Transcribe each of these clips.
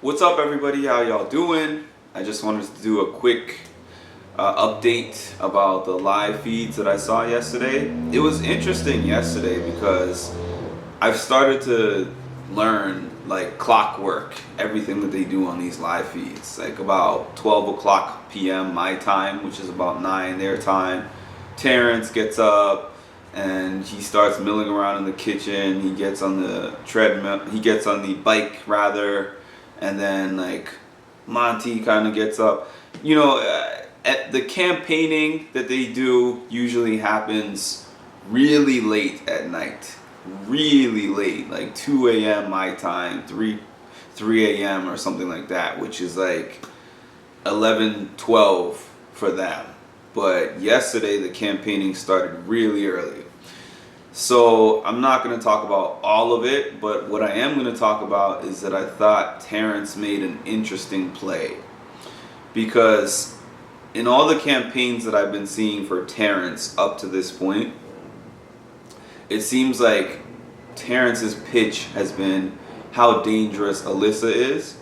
What's up, everybody? How y'all doing? I just wanted to do a quick update about the live feeds that I saw yesterday. It was interesting yesterday because I've started to learn like clockwork, everything that they do on these live feeds. Like about 12 o'clock p.m. my time, which is about 9 their time, Terrance gets up and he starts milling around in the kitchen. He gets on the treadmill, he gets on the bike rather, and then like Monte kind of gets up. You know, at the campaigning that they do usually happens really late at night. Really late, like 2 a.m. my time, 3 a.m. or something like that, which is like 11, 12 for them. But yesterday the campaigning started really early. So I'm not going to talk about all of it, but what I am going to talk about is that I thought Terrance made an interesting play. Because in all the campaigns that I've been seeing for Terrance up to this point, it seems like Terrance's pitch has been how dangerous Alyssa is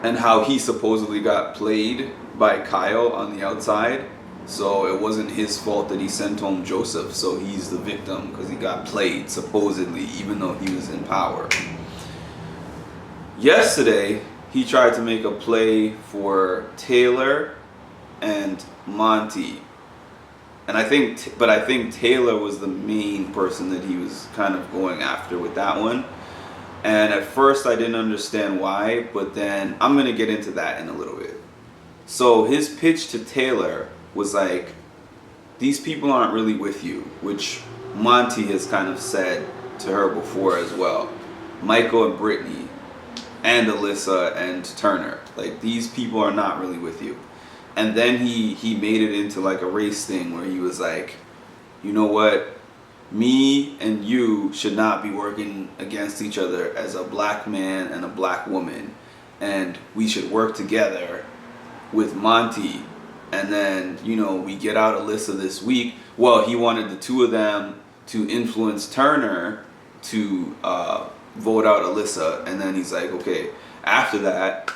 and how he supposedly got played by Kyle on the outside. So it wasn't his fault that he sent home Joseph, so he's the victim because he got played supposedly, even though he was in power. Yesterday he tried to make a play for Taylor and Monte. And I think Taylor was the main person that he was kind of going after with that one. And at first I didn't understand why, but then I'm going to get into that in a little bit. So his pitch to Taylor was like, these people aren't really with you, which Monte has kind of said to her before as well. Michael and Brittany and Alyssa and Turner, like, these people are not really with you. And then he made it into like a race thing where he was like, you know what, me and you should not be working against each other as a black man and a black woman, and we should work together with Monte. And then, you know, we get out Alyssa this week. Well, he wanted the two of them to influence Turner to vote out Alyssa. And then he's like, okay, after that,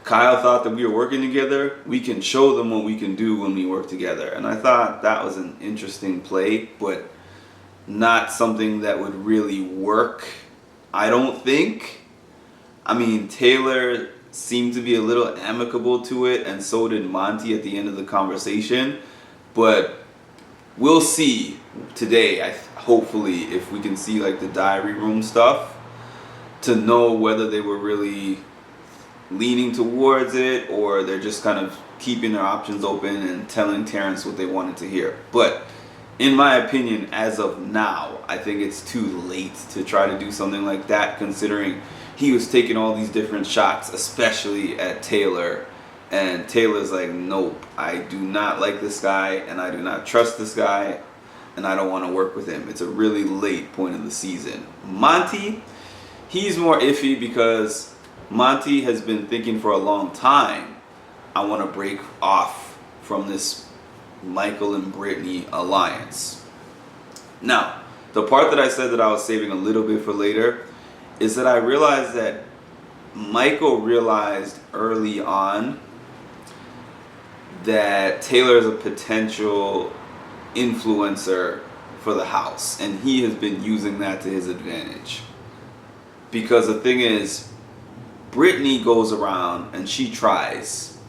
Kyle thought that we were working together. We can show them what we can do when we work together. And I thought that was an interesting play, but not something that would really work, I don't think. I mean, Taylor seemed to be a little amicable to it, and so did Monte at the end of the conversation. But we'll see today, hopefully, if we can see like the diary room stuff to know whether they were really leaning towards it or they're just kind of keeping their options open and telling Terrance what they wanted to hear. But in my opinion, as of now, I think it's too late to try to do something like that, considering he was taking all these different shots, especially at Taylor. And Taylor's like, nope, I do not like this guy, and I do not trust this guy, and I don't want to work with him. It's a really late point in the season. Monte, he's more iffy because Monte has been thinking for a long time, I want to break off from this Michael and Brittany alliance. Now, the part that I said that I was saving a little bit for later is that I realized that Michael realized early on that Taylor is a potential influencer for the house, and he has been using that to his advantage. Because the thing is, Brittany goes around and she tries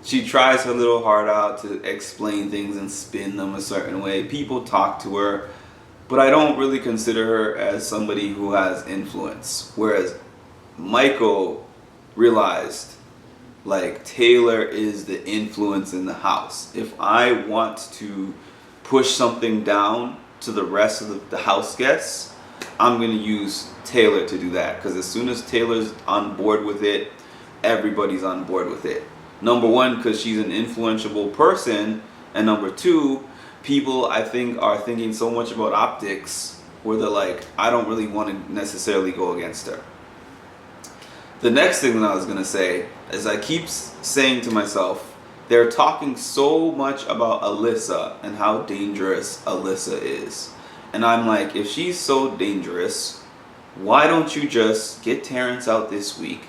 her little heart out to explain things and spin them a certain way. People talk to her, but I don't really consider her as somebody who has influence. Whereas Michael realized, like, Taylor is the influence in the house. If I want to push something down to the rest of the house guests, I'm going to use Taylor to do that. Because as soon as Taylor's on board with it, everybody's on board with it. Number one, because she's an influential person. And number two, people, I think, are thinking so much about optics where they're like, I don't really want to necessarily go against her. The next thing that I was going to say is I keep saying to myself, they're talking so much about Alyssa and how dangerous Alyssa is. And I'm like, if she's so dangerous, why don't you just get Terrance out this week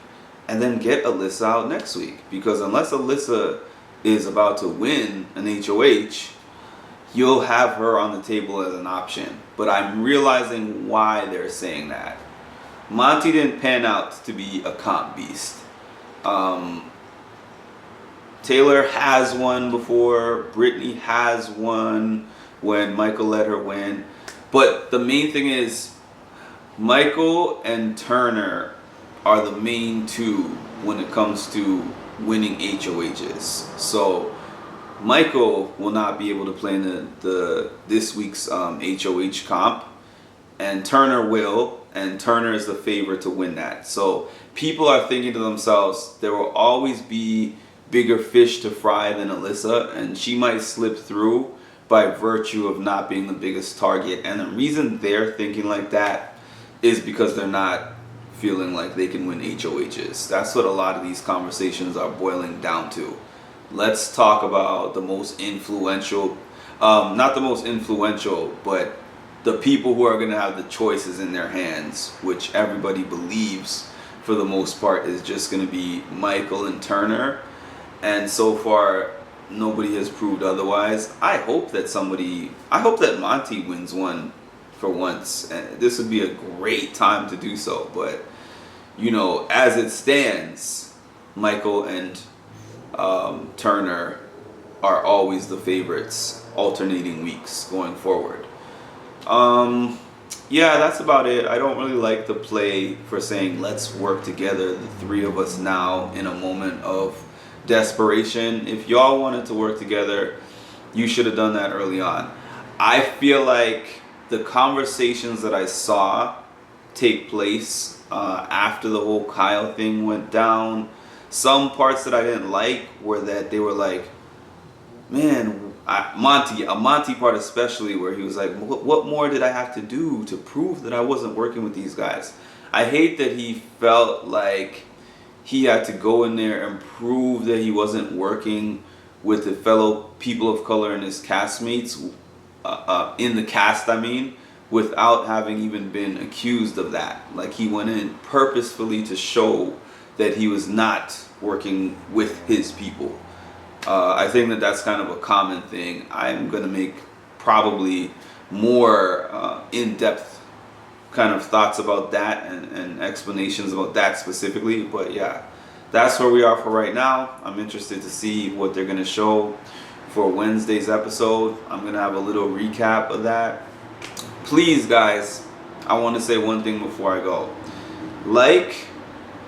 and then get Alyssa out next week. Because unless Alyssa is about to win an HOH, you'll have her on the table as an option. But I'm realizing why they're saying that. Monte didn't pan out to be a comp beast. Taylor has won before. Brittany has won when Michael let her win. But the main thing is, Michael and Turner are the main two when it comes to winning HOHs. So Michael will not be able to play in this week's HOH comp, and Turner will, and Turner is the favorite to win that. So people are thinking to themselves, there will always be bigger fish to fry than Alyssa, and she might slip through by virtue of not being the biggest target. And the reason they're thinking like that is because they're not feeling like they can win HOHs. That's what a lot of these conversations are boiling down to. Let's talk about the most influential, not the most influential, but the people who are going to have the choices in their hands, which everybody believes for the most part is just going to be Michael and Turner. And so far, nobody has proved otherwise. I hope that Monte wins one for once. And this would be a great time to do so. But, you know, as it stands, Michael and Turner are always the favorites, alternating weeks going forward. Yeah, that's about it. I don't really like the play for saying let's work together, the three of us now, in a moment of desperation. If y'all wanted to work together, you should have done that early on. I feel like the conversations that I saw take place after the whole Kyle thing went down, some parts that I didn't like were that they were like, man, a Monte part especially, where he was like, what more did I have to do to prove that I wasn't working with these guys? I hate that he felt like he had to go in there and prove that he wasn't working with the fellow people of color and his castmates, in the cast, I mean, without having even been accused of that. Like, he went in purposefully to show that he was not working with his people. I think that that's kind of a common thing. I'm going to make probably more in-depth kind of thoughts about that and explanations about that specifically. But yeah, that's where we are for right now. I'm interested to see what they're going to show for Wednesday's episode. I'm going to have a little recap of that. Please, guys, I want to say one thing before I go. Like,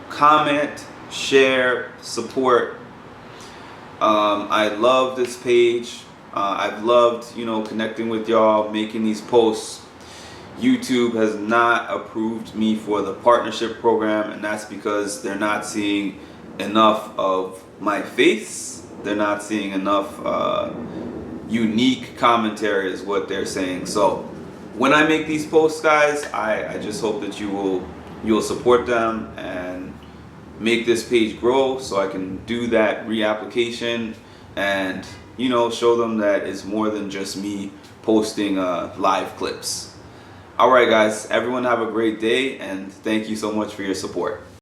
comment, share, support. I love this page. I've loved, connecting with y'all, making these posts. YouTube has not approved me for the partnership program, and that's because they're not seeing enough of my face. They're not seeing enough unique commentary is what they're saying. So when I make these posts, guys, I just hope that you'll support them and make this page grow so I can do that reapplication and show them that it's more than just me posting live clips. Alright guys, everyone have a great day, and thank you so much for your support.